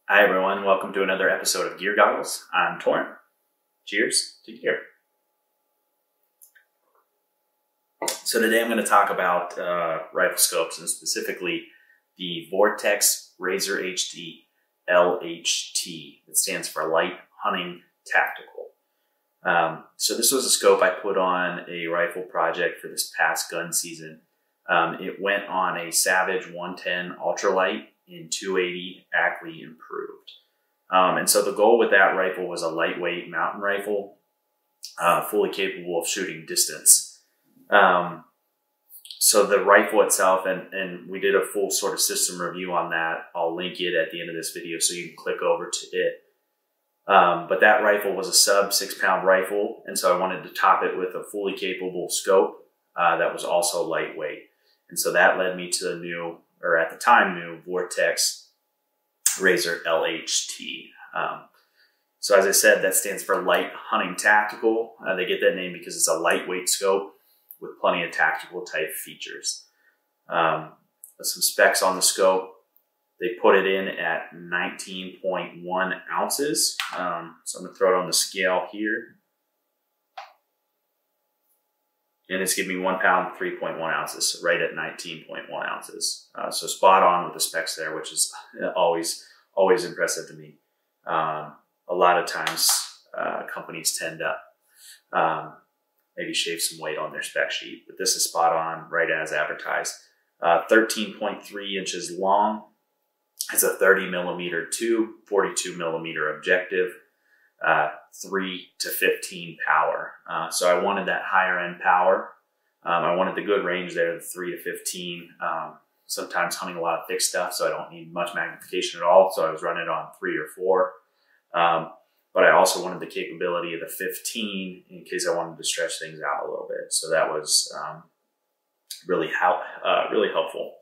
Hi everyone, welcome to another episode of Gear Goggles. I'm Torrin. Cheers to gear. So today I'm going to talk about rifle scopes, and specifically the Vortex Razor HD LHT. It stands for Light Hunting Tactical. So this was a scope I put on a rifle project for this past gun season. It went on a Savage 110 Ultralite in 280 Ackley improved. And so the goal with that rifle was a lightweight mountain rifle, fully capable of shooting distance. So the rifle itself, and we did a full sort of system review on that. I'll link it at the end of this video so you can click over to it. But that rifle was a sub 6-pound rifle, and so I wanted to top it with a fully capable scope that was also lightweight. And so that led me to the new, or at the time new, Vortex Razor LHT. So as I said, that stands for Light Hunting Tactical. They get that name because it's a lightweight scope with plenty of tactical type features. Some specs on the scope. They put it in at 19.1 ounces. So I'm going to throw it on the scale here. And it's giving me 1 pound, 3.1 ounces, right at 19.1 ounces. So spot on with the specs there, which is always impressive to me. A lot of times companies tend to maybe shave some weight on their spec sheet, but this is spot on, right as advertised. 13.3 inches long. It's a 30 millimeter tube, 42 millimeter objective. 3 to 15 power. So I wanted that higher end power. I wanted the good range there, the 3 to 15. Sometimes hunting a lot of thick stuff, so I don't need much magnification at all. So I was running on 3 or 4. But I also wanted the capability of the 15 in case I wanted to stretch things out a little bit. So that was really helpful.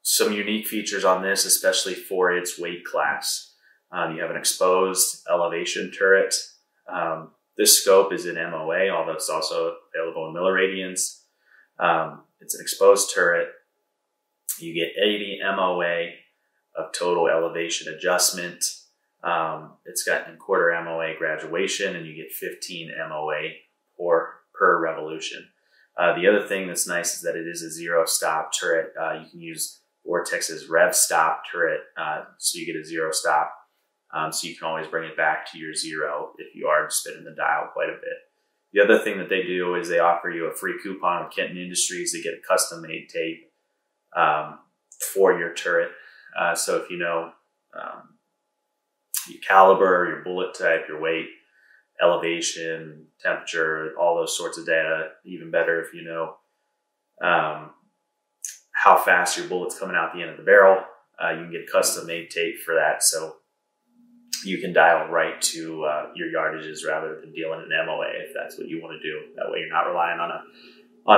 Some unique features on this, especially for its weight class. You have an exposed elevation turret. This scope is in MOA, although it's also available in milliradians. It's an exposed turret. You get 80 MOA of total elevation adjustment. It's got a quarter MOA graduation, and you get 15 MOA per revolution. The other thing that's nice is that it is a zero stop turret. You can use Vortex's Rev Stop turret, so you get a zero stop. So you can always bring it back to your zero if you are spinning the dial quite a bit. The other thing that they do is they offer you a free coupon with Kenton Industries to get a custom made tape for your turret. So if you know your caliber, your bullet type, your weight, elevation, temperature, all those sorts of data, even better if you know how fast your bullet's coming out the end of the barrel, you can get custom made tape for that. So you can dial right to your yardages rather than dealing in MOA if that's what you want to do. That way you're not relying on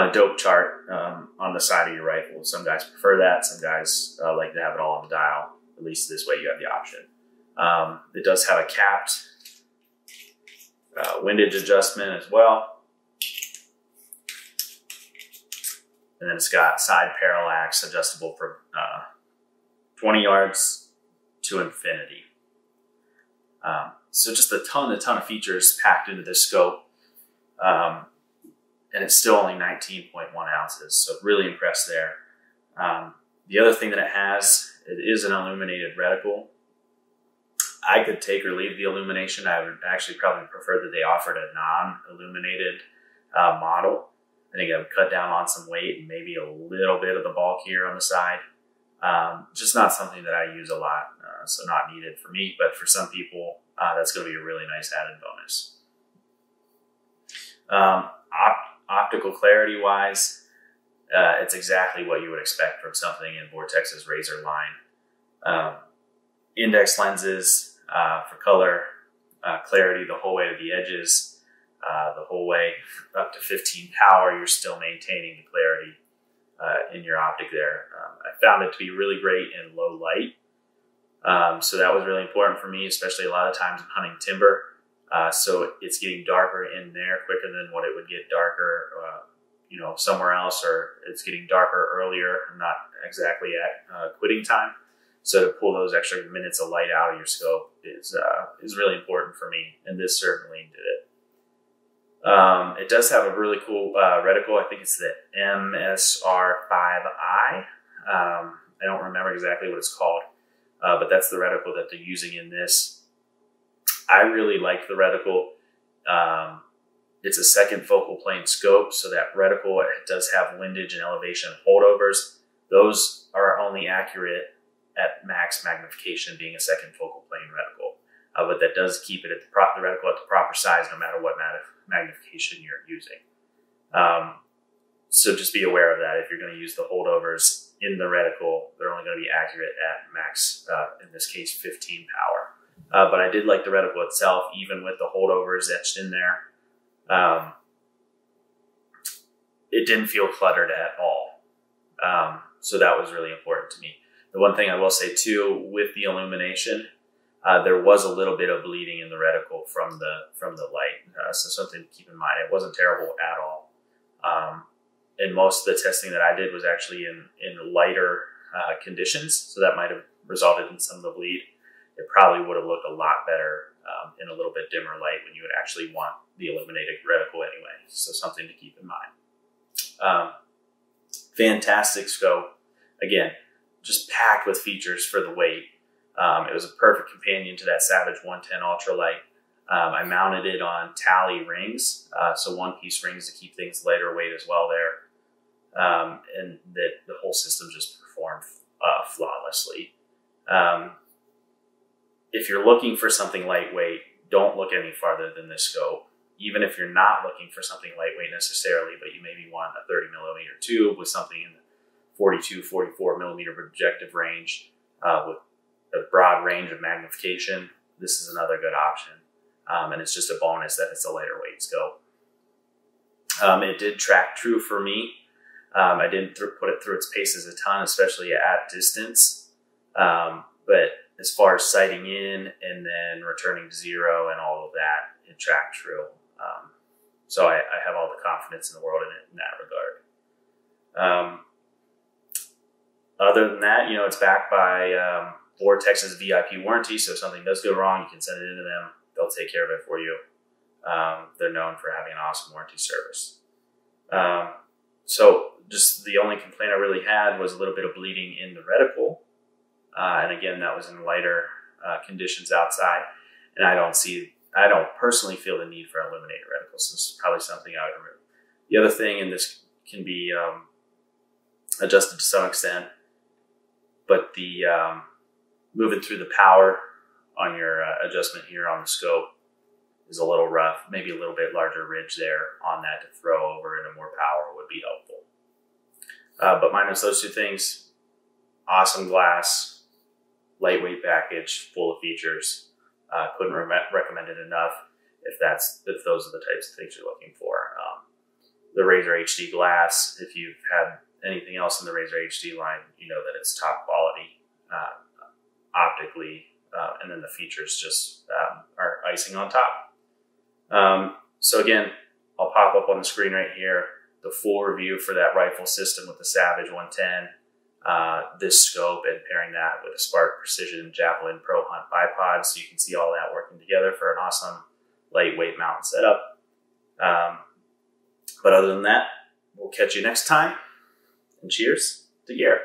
a dope chart on the side of your rifle. Some guys prefer that. Some guys like to have it all on the dial. At least this way you have the option. It does have a capped windage adjustment as well. And then it's got side parallax adjustable from 20 yards to infinity. So just a ton of features packed into this scope, and it's still only 19.1 ounces, so really impressed there. The other thing that it has, it is an illuminated reticle. I could take or leave the illumination. I would actually probably prefer that they offered a non-illuminated model. I think I would cut down on some weight and maybe a little bit of the bulk here on the side. Just not something that I use a lot, so not needed for me, but for some people, that's going to be a really nice added bonus. Optical clarity wise, it's exactly what you would expect from something in Vortex's Razor line. Index lenses for color, clarity the whole way to the edges, the whole way up to 15 power, you're still maintaining the clarity in your optic there. I found it to be really great in low light. So that was really important for me, especially a lot of times hunting timber. So it's getting darker in there quicker than what it would get darker, somewhere else, or it's getting darker earlier, not exactly at quitting time. So to pull those extra minutes of light out of your scope is really important for me, and this certainly did it. It does have a really cool reticle. I think it's the MSR5i. I don't remember exactly what it's called, but that's the reticle that they're using in this. I really like the reticle. It's a second focal plane scope, so that reticle, it does have windage and elevation holdovers. Those are only accurate at max magnification, being a second focal plane reticle. But that does keep it at the reticle at the proper size, no matter what magnification you're using. So just be aware of that. If you're going to use the holdovers in the reticle, they're only going to be accurate at max, in this case, 15 power. But I did like the reticle itself, even with the holdovers etched in there. It didn't feel cluttered at all. So that was really important to me. The one thing I will say too, with the Illumination, there was a little bit of bleeding in the reticle from the light. So something to keep in mind. It wasn't terrible at all. And most of the testing that I did was actually in lighter conditions. So that might have resulted in some of the bleed. It probably would have looked a lot better in a little bit dimmer light when you would actually want the illuminated reticle anyway. So something to keep in mind. Fantastic scope. Again, just packed with features for the weight. It was a perfect companion to that Savage 110 Ultralite. I mounted it on tally rings, so one-piece rings to keep things lighter weight as well there. And that the whole system just performed flawlessly. If you're looking for something lightweight, don't look any farther than this scope. Even if you're not looking for something lightweight necessarily, but you maybe want a 30 millimeter tube with something in the 42, 44 millimeter projective range with a broad range of magnification, this is another good option. And it's just a bonus that it's a lighter weight scope. It did track true for me. I didn't put it through its paces a ton, especially at distance. But as far as sighting in and then returning to zero and all of that, it tracked true. So I have all the confidence in the world in it in that regard. Other than that, you know, it's backed by Vortex's VIP warranty, so if something does go wrong, you can send it into them. They'll take care of it for you. They're known for having an awesome warranty service. So just the only complaint I really had was a little bit of bleeding in the reticle. And again, that was in lighter conditions outside. And I don't personally feel the need for illuminated reticles. So this is probably something I would remove. The other thing, and this can be adjusted to some extent, but the moving through the power on your adjustment here on the scope is a little rough. Maybe a little bit larger ridge there on that to throw over into more power would be helpful. But minus those two things, awesome glass, lightweight package, full of features. Couldn't recommend it enough if those are the types of things you're looking for. The Razor HD glass, if you've had anything else in the Razor HD line, you know that it's top quality optically, and then the features just are icing on top. So again, I'll pop up on the screen right here the full review for that rifle system with the Savage 110, this scope, and pairing that with a Spark Precision Javelin Pro Hunt bipod, so you can see all that working together for an awesome lightweight mount setup. But other than that, we'll catch you next time, and cheers to gear.